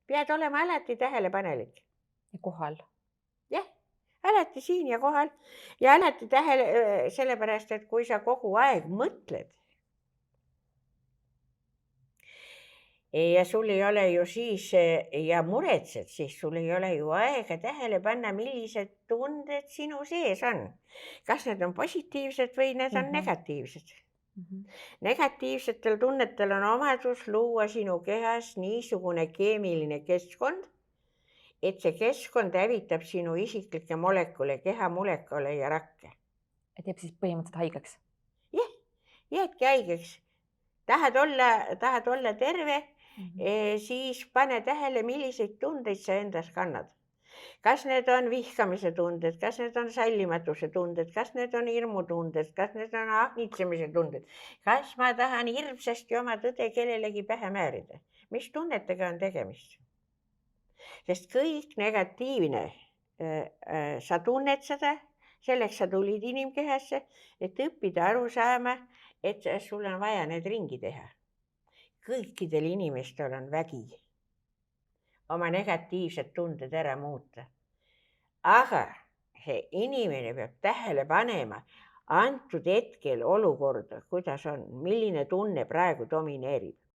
Pead olema alati tähelepanelik. Ja kohal. Jah, alati siin ja kohal ja alati sellepärast, et kui sa kogu aeg mõtled ja sul ei ole ju siis ja muretsed, siis sul ei ole ju aega tähele panna, millised tunded sinu sees on. Kas need on positiivsed või need on negatiivsed. Negatiivsetel tunnetel on omadus luua sinu kehas niisugune keemiline keskkond, et see keskkond hävitab sinu isiklikke molekule, keha molekule ja rakke. Et jääb siis põhimõtteliselt haigeks. Jah, jäädki haigeks. Tahad olla terve, siis pane tähele, milliseid tundeid sa endas kannad. Kas need on vihkamise tunded, kas need on sallimatuse tunded, kas need on hirmutunded, kas need on ahnitsemise tunded, kas ma tahan hirmsasti oma tõde kellelegi pähe määrida. Mis tunnetega on tegemist? Sest kõik negatiivne, sa tunned seda, selleks sa tulid inimkehasse, et õppida aru saama, et sul on vaja need ringi teha. Kõikidel inimestel on vägi oma negatiivsed tunded ära muuta. Aga see inimene peab tähele panema antud hetkel olukorda, kuidas on, milline tunne praegu domineerib.